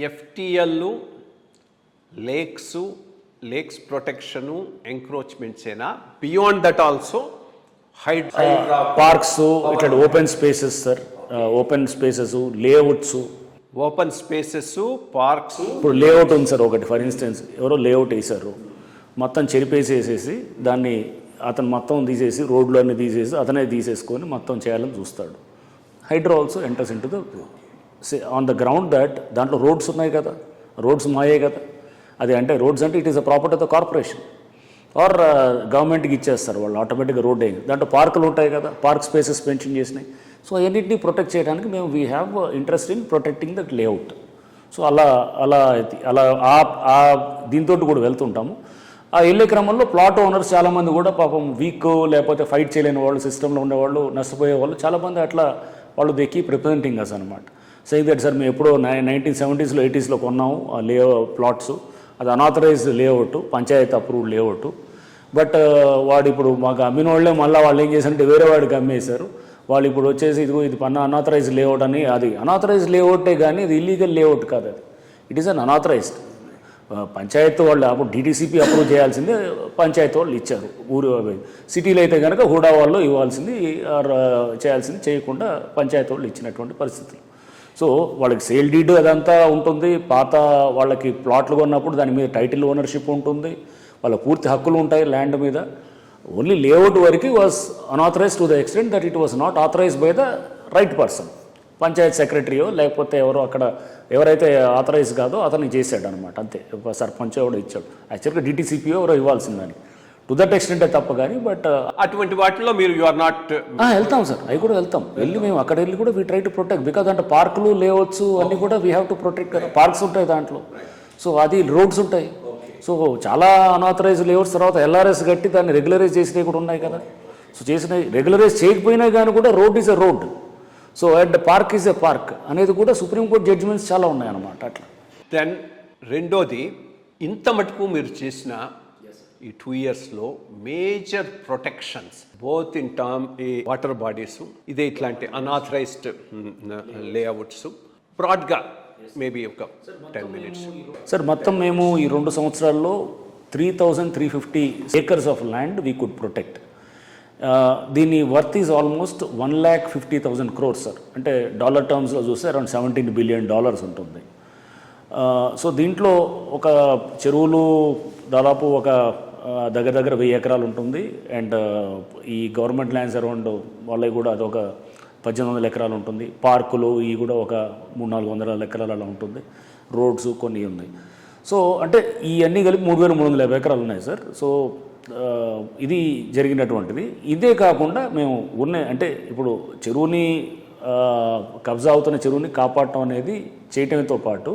FTL, lakes protection, encroachments ఏనా? Beyond that also parks, ఇట్లా open spaces sir, open spaces, layouts. Open spaces, parks. ఇప్పుడు layout ఉంది sir ఒకటి, for instance ఎవరో layout వేసారు, మొత్తం చెరిపేసేసేసి దాన్ని అతను మొత్తం తీసేసి రోడ్లు అన్నీ తీసేసి అతనే తీసేసుకొని మొత్తం చేయాలని చూస్తాడు. Hydraa also enters into the on the ground that దాంట్లో రోడ్స్ ఉన్నాయి కదా, రోడ్స్ మాయే కదా. అది అంటే రోడ్స్ అంటే it is a property of the corporation or గవర్నమెంట్కి ఇచ్చేస్తారు వాళ్ళు ఆటోమేటిక్గా రోడ్ అయింది. దాంట్లో పార్కులు ఉంటాయి కదా, పార్క్ స్పేసెస్ పెన్షన్ చేసినాయి. సో అన్నింటినీ ప్రొటెక్ట్ చేయడానికి మేము we have interest in protecting that layout. So అలా అలా అలా దీంతో కూడా వెళ్తుంటాము. ఆ వెళ్ళే క్రమంలో ప్లాట్ ఓనర్స్ చాలామంది కూడా పాపం వీక్ లేకపోతే ఫైట్ చేయలేని వాళ్ళు, సిస్టంలో ఉండేవాళ్ళు, నష్టపోయే వాళ్ళు చాలామంది అట్లా వాళ్ళు దే కీప్ రిప్రజెంటింగ్ అస్ అనమాట. సేయింగ్ దట్ సార్ మేము ఎప్పుడో 1970s, 80s కొన్నాము ఆ ప్లాట్స్, అది unauthorised layout, panchayat approved layout. But వాడు ఇప్పుడు మాకు అమ్మిన వాళ్ళే మళ్ళీ వాళ్ళు ఏం చేశారంటే వేరే వాడికి అమ్మేశారు. వాళ్ళు ఇప్పుడు వచ్చేసి ఇది అనాథరైజ్డ్ లేఅవుట్ అని, అది అనాథరైజ్డ్ లేఅవుటే కానీ ఇది ఇల్లీగల్ లేఅవుట్ కాదు, అది it is un unauthorised. Panchayat వాళ్ళు అప్పుడు డిటీసీపీ అప్రూవ్ చేయాల్సింది పంచాయతీ వాళ్ళు ఇచ్చారు. ఊరు సిటీలో అయితే కనుక హుడా వాళ్ళు ఇవ్వాల్సింది చేయాల్సింది చేయకుండా పంచాయతీ వాళ్ళు ఇచ్చినటువంటి పరిస్థితులు. సో వాళ్ళకి సేల్ డీడ్ అదంతా ఉంటుంది, పాత వాళ్ళకి ప్లాట్లు కొన్నప్పుడు దాని మీద టైటిల్ ఓనర్షిప్ ఉంటుంది, వాళ్ళ పూర్తి హక్కులు ఉంటాయి ల్యాండ్ మీద. ఓన్లీ లేఅవుట్ వరకు was unauthorized to the extent that it was not authorized by the right person. Panchayat సెక్రటరీయో లేకపోతే ఎవరో అక్కడ ఎవరైతే ఆథరైజ్ కాదో అతనికి చేశాడు అనమాట, అంతే. సర్పంచ్ ఎవడో ఇచ్చాడు, యాక్చువల్గా డిటీసీపీఓ ఎవరో ఇవ్వాల్సిందని టు దట్ ఎక్స్టెంటే తప్ప కానీ. బట్ అటువంటి వాటిలో మీరు యు ఆర్ నాట్. వెళ్తాం సార్, అవి కూడా వెళ్తాం, వెళ్ళి మేము అక్కడ వెళ్ళి కూడా we try to protect, because అంటే పార్కులు లేవచ్చు అన్నీ కూడా వీ హ్యావ్ టు ప్రొటెక్ట్ కదా. పార్క్స్ ఉంటాయి దాంట్లో, సో అది రోడ్స్ ఉంటాయి. సో చాలా అన్ఆథరైజ్ లేఅవుట్స్ తర్వాత ఎల్ఆర్ఎస్ కట్టి దాన్ని రెగ్యులరైజ్ చేసినవి కూడా ఉన్నాయి కదా. సో చేసిన రెగ్యులరైజ్ చేయకపోయినా కానీ కూడా road is a road, so at the park is a park అనేది కూడా సుప్రీంకోర్టు జడ్జిమెంట్స్ చాలా ఉన్నాయి అన్నమాట. అట్లా దెన్ రెండోది, ఇంత మటుకు మీరు చేసిన ఈ 2 yearsలో major protections both in term ఈ వాటర్ బాడీస్, ఇదే ఇట్లాంటి అన్ఆథరైజ్డ్ లేఅవుట్స్, బ్రాడ్గా మేబీ ఒక 10 minutes. సార్ మొత్తం మేము ఈ 2 సంవత్సరాల్లో 3,350 acres of land we could protect. దీని worth is almost 1,50,000 crores sir, అంటే డాలర్ టర్మ్స్లో చూస్తే అరౌండ్ $17 billion ఉంటుంది. సో దీంట్లో ఒక చెరువులు దాదాపు ఒక దగ్గర 1000 ఎకరాలు ఉంటుంది. అండ్ ఈ గవర్నమెంట్ ల్యాండ్స్ అరౌండ్ వాళ్ళకి కూడా అదొక 1,800 ఎకరాలు ఉంటుంది. పార్కులు ఇవి కూడా ఒక 300-400 ఎకరాలు అలా ఉంటుంది. రోడ్స్ కొన్ని ఉన్నాయి. సో అంటే ఇవన్నీ కలిపి 3,350 ఎకరాలు ఉన్నాయి సార్. సో ఇది జరిగినటువంటిది. ఇదే కాకుండా మేము అంటే ఇప్పుడు చెరువుని కబ్జా అవుతున్న చెరువుని కాపాడటం అనేది చేయటంతో పాటు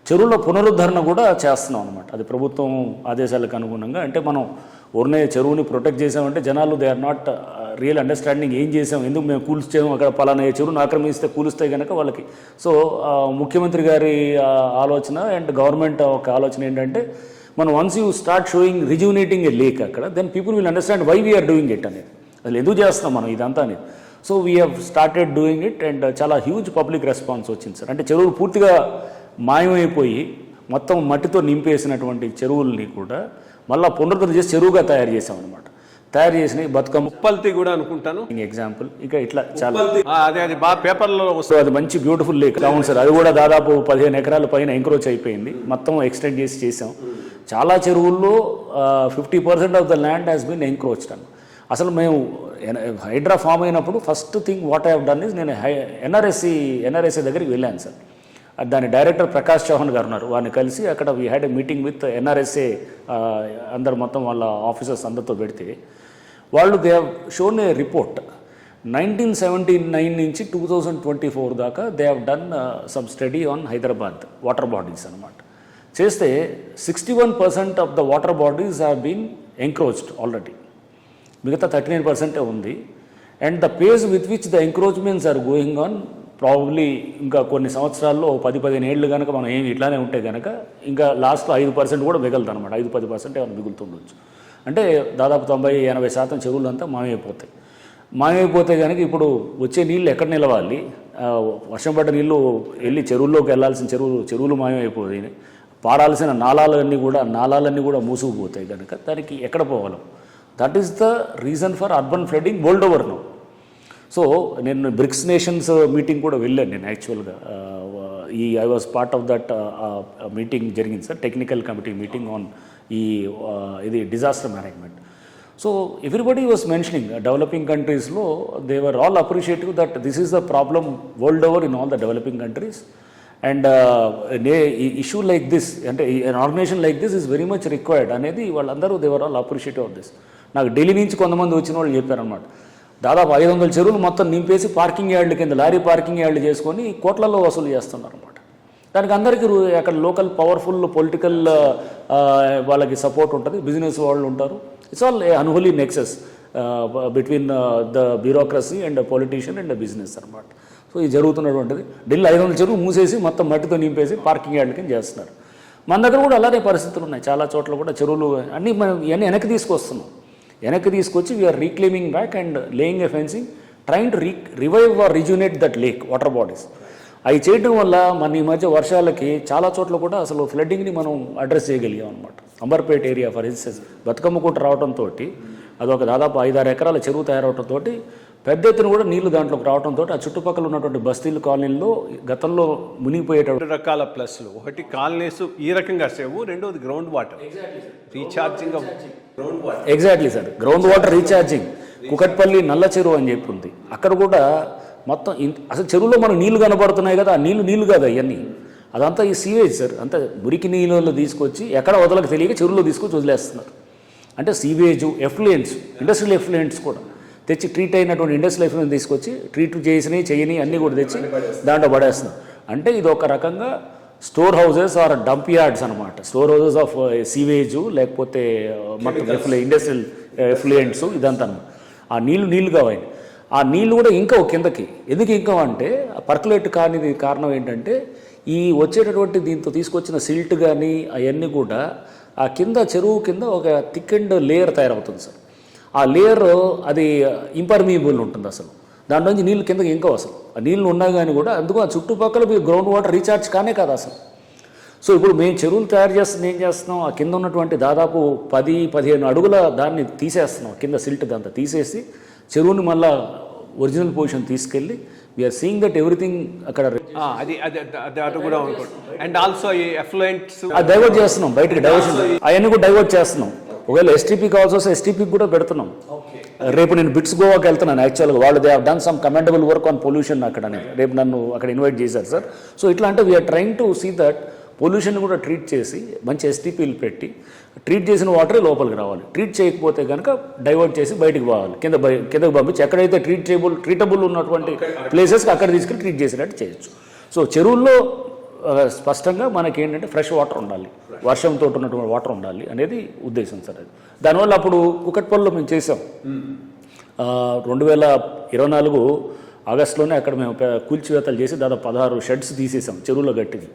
చెరువుల పునరుద్ధరణ కూడా చేస్తున్నాం అనమాట. అది ప్రభుత్వం ఆదేశాలకు అనుగుణంగా. అంటే మనం ఊరినే చెరువుని ప్రొటెక్ట్ చేసామంటే జనాలు they are not real understanding ఏం చేసాం, ఎందుకు మేము కూల్చాము, అక్కడ పలానా చెరువును ఆక్రమిస్తే కూలుస్తాయి కనుక వాళ్ళకి. సో ముఖ్యమంత్రి గారి ఆలోచన అండ్ గవర్నమెంట్ ఒక ఆలోచన ఏంటంటే మనం once you start showing rejuvenating a lake అక్కడ, then people will understand why we are doing it అనేది, అసలు ఎందుకు చేస్తాం మనం ఇదంతా అనేది. So we have started doing it and చాలా హ్యూజ్ పబ్లిక్ రెస్పాన్స్ వచ్చింది సార్. అంటే చెరువులు పూర్తిగా మాయమైపోయి మొత్తం మట్టితో నింపేసినటువంటి చెరువుల్ని కూడా మళ్ళీ పునరుద్ధరణ చేసి చెరువుగా తయారు చేసామన్నమాట. తయారు చేసిన బతుకమ్మ ఉప్పల్తి కూడా అనుకుంటాను ఎగ్జాంపుల్. ఇక ఇట్లా చాలా అది బాగా పేపర్లో వస్తుంది, అది మంచి బ్యూటిఫుల్ లేక్. అవును సార్, అది కూడా దాదాపు 15 ఎకరాల పైన ఎంక్రోచ్ అయిపోయింది, మొత్తం ఎక్స్టెండ్ చేసాం. చాలా చెరువుల్లో 50% of the land has been encroached అని. అసలు మేము హైడ్రా ఫామ్ అయినప్పుడు first thing what I have done is నేను ఎన్ఆర్ఎస్ఏ దగ్గరికి వెళ్ళాను సార్. దాని డైరెక్టర్ ప్రకాష్ చౌహాన్ గారు ఉన్నారు, వారిని కలిసి అక్కడ we had a meeting with NRSA అందరు మొత్తం వాళ్ళ ఆఫీసర్స్ అందరితో పెడితే వాళ్ళు they have shown a report 1979 నుంచి 2024 దాకా they have done some study on Hyderabad water bodies అనమాట. చేస్తే 61% of the water bodies have been encroached already, మిగతా 39% ఉంది. And the pace with which the encroachments are going on probably ఇంకా కొన్ని సంవత్సరాల్లో 10-15 ఏళ్ళు కనుక మనం ఏమి ఇట్లానే ఉంటే కనుక ఇంకా లాస్ట్లో 5% కూడా మిగులుతుంది అనమాట. 5-10% ఏమైనా మిగులుతుండొచ్చు. అంటే దాదాపు 90-80% చెరువులు అంతా మాయమైపోతాయి. మాయమైపోతే కనుక ఇప్పుడు వచ్చే నీళ్ళు ఎక్కడ నిలవాలి, వర్షం పడ్డ నీళ్ళు వెళ్ళి చెరువుల్లోకి వెళ్ళాల్సిన చెరువులు మాయమైపోతాయి, పారాల్సిన నాలాలన్నీ కూడా మూసుకుపోతాయి కనుక దానికి ఎక్కడ పోగలం. That is the reason for urban flooding world over now. So నేను బ్రిక్స్ నేషన్స్ మీటింగ్ కూడా వెళ్ళాను నేను యాక్చువల్గా. I was part of that meeting జరిగింది sir, technical committee meeting on ఇది disaster management. So everybody was mentioning developing కంట్రీస్లో they were all appreciative that this is the problem world over in all the developing countries. And issue like this అంటే an organization like this is very much required అనేది వాళ్ళందరూ they were all appreciative of this. నాకు ఢిల్లీ నుంచి కొంతమంది వచ్చిన వాళ్ళు చెప్పారనమాట, దాదాపు 500 చెరువులు మొత్తం నింపేసి పార్కింగ్ యార్డ్ల కింద లారీ పార్కింగ్ యార్డ్లు చేసుకొని కోట్లలో వసూలు చేస్తున్నారు అనమాట. దానికి అందరికీ అక్కడ లోకల్ పవర్ఫుల్ పొలిటికల్ వాళ్ళకి సపోర్ట్ ఉంటుంది, బిజినెస్ వాళ్ళు ఉంటారు. It's all unholy nexus between the bureaucracy and politician and business అనమాట. సో ఇది జరుగుతున్నటువంటిది. ఢిల్లీ 500 చెరువులు మూసేసి మొత్తం మట్టితో నింపేసి పార్కింగ్ యార్డ్ల కింద చేస్తున్నారు. మన దగ్గర కూడా అలానే పరిస్థితులు ఉన్నాయి, చాలా చోట్ల కూడా చెరువులు అన్నీ మనం ఇవన్నీ వెనక్కి తీసుకొచ్చి we are reclaiming back and laying a fencing, trying to revive or rejuvenate that lake water bodies. అవి చేయడం వల్ల మన ఈ మధ్య వర్షాలకి చాలా చోట్ల కూడా అసలు ఫ్లడ్డింగ్ని మనం అడ్రస్ చేయగలిగాం అనమాట. Amberpet area for instance Bathukamma కూట రావడంతో అదొక దాదాపు 5-6 ఎకరాల చెరువు తయారవడంతో పెద్ద ఎత్తున కూడా నీళ్లు దాంట్లోకి రావడంతో ఆ చుట్టుపక్కల ఉన్నటువంటి బస్తీలు కాలనీల్లో గతంలో మునిగిపోయేటప్పుడు 2 రకాల ప్లస్లు. ఒకటి కాలనీస్ ఈ రకంగా సేవ్, రెండోది ground water recharging of ground water. Exactly sir, ground water recharging. Kukatpally నల్ల చెరువు అని చెప్పి ఉంది, అక్కడ కూడా మొత్తం అసలు చెరువులో మనకు నీళ్లు కనబడుతున్నాయి కదా, ఆ నీళ్లు కాదు అవన్నీ, అదంతా ఈ సీవేజ్ సార్. అంతా మురికి నీళ్ళలో తీసుకొచ్చి ఎక్కడ వదలకు తెలియక చెరువులో తీసుకొచ్చి వదిలేస్తున్నారు. అంటే సీవేజు, ఎఫ్లుయెంట్స్, ఇండస్ట్రియల్ ఎఫ్లుయెంట్స్ కూడా తెచ్చి ట్రీట్ అయినటువంటి ఇండస్ట్రియల్ ఎఫ్లుయెంట్ తీసుకొచ్చి ట్రీట్ చేయని అన్నీ కూడా తెచ్చి దాంట్లో పడేస్తున్నారు. అంటే ఇది ఒక రకంగా store houses or dump yards అనమాట. స్టోర్ హౌసెస్ ఆఫ్ సీవేజు లేకపోతే మొత్తం ఇండస్ట్రియల్ ఎఫ్లుయెంట్స్ ఇదంతా అనమాట. ఆ నీళ్లు కావాలి. ఆ నీళ్ళు కూడా ఇంకా కిందకి ఎందుకు ఇంకా అంటే పర్కులేట్ కానిది కారణం ఏంటంటే ఈ వచ్చేటటువంటి దీంతో తీసుకొచ్చిన సిల్ట్ కానీ అవన్నీ కూడా ఆ కింద చెరువు కింద ఒక థిక్ అండ్ లేయర్ తయారవుతుంది సార్. ఆ లేయర్ అది ఇంపర్మియబుల్ ఉంటుంది అసలు, దాంట్లో నుంచి నీళ్ళు కిందకి ఇంకా అసలు ఆ నీళ్ళు ఉన్నా కానీ కూడా అందుకు ఆ చుట్టుపక్కల గ్రౌండ్ వాటర్ రీఛార్జ్ కానే కాదు అసలు. సో ఇప్పుడు మేము చెరువులు తయారు చేస్తుంది ఏం చేస్తున్నాం, ఆ కింద ఉన్నటువంటి దాదాపు 10-15 అడుగుల దాన్ని తీసేస్తున్నాం, కింద సిల్ట్ అంతా తీసేసి చెరువుని మళ్ళా ఒరిజినల్ పొజిషన్ తీసుకెళ్ళి వీఆర్ సీయింగ్ దట్ ఎవ్రీథింగ్ అక్కడ అది కూడా అండ్ ఆల్సో ఈ ఎఫ్లుయెంట్స్ డైవర్ట్ చేస్తున్నాం, బయటకి డైవర్షన్ అవన్నీ కూడా డైవర్ట్ చేస్తున్నాం. ఒకవేళ ఎస్టీపీ కావాల్సి వస్తే ఎస్టీపీకి కూడా పెడుతున్నాం. రేపు నేను బిట్స్ గోవాకి వెళ్తున్నాను యాక్చువల్గా, వాళ్ళు they have done some commendable work on pollution అక్కడ. రేపు నన్ను అక్కడ ఇన్వైట్ చేశారు సార్. సో ఇట్లా అంటే we're trying to see that pollution కూడా ట్రీట్ చేసి మంచి ఎస్టీపీలు పెట్టి ట్రీట్ చేసిన వాటరే లోపలికి రావాలి. ట్రీట్ చేయకపోతే కనుక డైవర్ట్ చేసి బయటికి పోవాలి, కిందకు పంపించి ఎక్కడైతే ట్రీటబుల్ ఉన్నటువంటి ప్లేసెస్కి అక్కడ తీసుకెళ్ళి ట్రీట్ చేసినట్టు చేయొచ్చు. సో చెరువుల్లో స్పష్టంగా మనకి ఏంటంటే ఫ్రెష్ వాటర్ ఉండాలి, వర్షంతో ఉన్నటువంటి వాటర్ ఉండాలి అనేది ఉద్దేశం సార్. అది దానివల్ల అప్పుడు కుకట్పల్లిలో మేము చేసాం 2024 ఆగస్టులోనే అక్కడ మేము కూల్చివేతలు చేసి దాదాపు 16 షెడ్స్ తీసేసాం చెరువులో గట్టిది.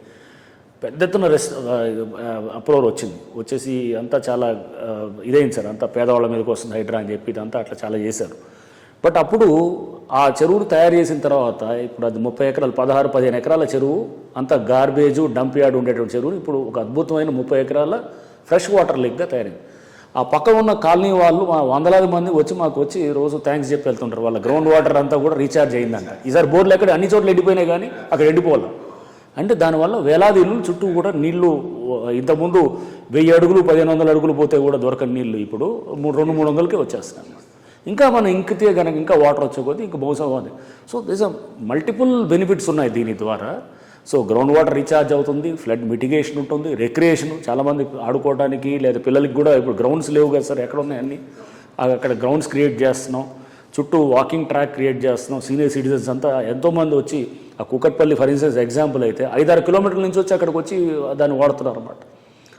పెద్ద ఎత్తున అప్రూవల్ వచ్చేసి అంతా చాలా ఇదైంది సార్. అంతా పేదవాళ్ళ మీదకి వస్తుంది హైడ్రా అని చెప్పి ఇదంతా అట్లా చాలా చేశారు. బట్ అప్పుడు ఆ చెరువులు తయారు చేసిన తర్వాత ఇప్పుడు అది 30 ఎకరాలు 16-15 ఎకరాల చెరువు అంతా గార్బేజు డంప్ యార్డ్ ఉండేటువంటి చెరువు ఇప్పుడు ఒక అద్భుతమైన 30 ఎకరాల ఫ్రెష్ వాటర్ లేక్గా తయారైంది. ఆ పక్క ఉన్న కాలనీ వాళ్ళు వందలాది మంది మాకు వచ్చి రోజు థ్యాంక్స్ చెప్పి వెళ్తుంటారు. వాళ్ళ గ్రౌండ్ వాటర్ అంతా కూడా రీఛార్జ్ అయిందంట. ఈసారి బోర్లు ఎక్కడ అన్ని చోట్ల ఎండిపోయినాయి కానీ అక్కడ ఎండిపోవాలి. అంటే దానివల్ల వేలాది ఇళ్ళు చుట్టూ కూడా నీళ్లు ఇంతకుముందు 1000 అడుగులు 1500 అడుగులు పోతే కూడా దొరకని నీళ్లు ఇప్పుడు 200-300కే వచ్చేస్తున్నాయి. ఇంకా మనం ఇంకితే కనుక ఇంకా వాటర్ వచ్చే కొద్దీ ఇంకా బహుశా అది. సో దిస్ మల్టిపుల్ బెనిఫిట్స్ ఉన్నాయి దీని ద్వారా. సో గ్రౌండ్ వాటర్ రీఛార్జ్ అవుతుంది, ఫ్లడ్ మిటిగేషన్ ఉంటుంది, రిక్రియేషన్ చాలామంది ఆడుకోవడానికి లేదా పిల్లలకి కూడా ఇప్పుడు గ్రౌండ్స్ లేవు కదా సార్, ఎక్కడ ఉన్నాయి అన్నీ అక్కడ గ్రౌండ్స్ క్రియేట్ చేస్తున్నాం, చుట్టూ వాకింగ్ ట్రాక్ క్రియేట్ చేస్తున్నాం. సీనియర్ సిటిజన్స్ అంతా ఎంతోమంది వచ్చి ఆ కుకట్పల్లి ఫర్ ఇన్స్టెన్స్ ఎగ్జాంపుల్ అయితే 5-6 కిలోమీటర్ల నుంచి వచ్చి అక్కడికి వచ్చి దాన్ని వాడుతున్నారు అన్నమాట.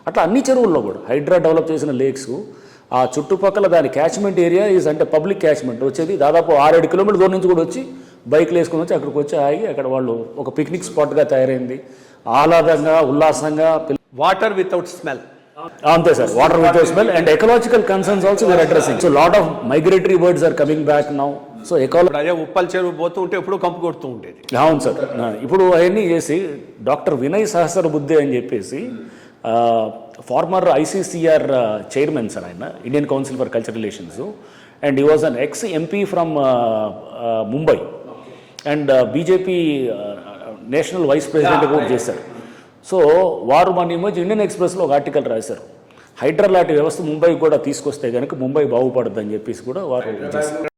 అట్లా అన్ని చెరువుల్లో కూడా హైడ్రా డెవలప్ చేసిన లేక్స్ ఆ చుట్టుపక్కల దాని క్యాచ్మెంట్ ఏరియా అంటే పబ్లిక్ క్యాచ్మెంట్ వచ్చేది దాదాపు 6-7 కిలోమీటర్ల దూరం నుంచి కూడా వచ్చి బైక్లు వేసుకొని వచ్చి అక్కడికి వచ్చి ఆగి అక్కడ వాళ్ళు ఒక పిక్నిక్ స్పాట్గా తయారైంది. ఆహ్లాదంగా ఉల్లాసంగా వాటర్ వితౌట్ స్మెల్. అంతే sir, water without smell and ecological concerns also we are addressing. So lot of migratory birds are coming back now. So ecology ఇప్పుడు అదే ఉప్పల్ చెరువు పోతూ ఉంటే ఎప్పుడూ కంపు కొడుతూ ఉండేది. అవును సార్. ఇప్పుడు అవన్నీ చేసి డాక్టర్ వినయ్ సహస్రబుద్ధే అని చెప్పేసి ఫార్మర్ ఐసీసీఆర్ చైర్మన్ సార్ ఆయన, Indian council for cultural relations, and he was an ex MP from Mumbai and BJP national vice president కూడా చేశారు. సో వారు మన ఈ మధ్య ఇండియన్ ఎక్స్ప్రెస్లో ఒక ఆర్టికల్ రాశారు, హైడ్రా లాంటి వ్యవస్థ ముంబైకి కూడా తీసుకొస్తే కనుక ముంబై బాగుపడుతుందని చెప్పేసి కూడా వారు చేశారు.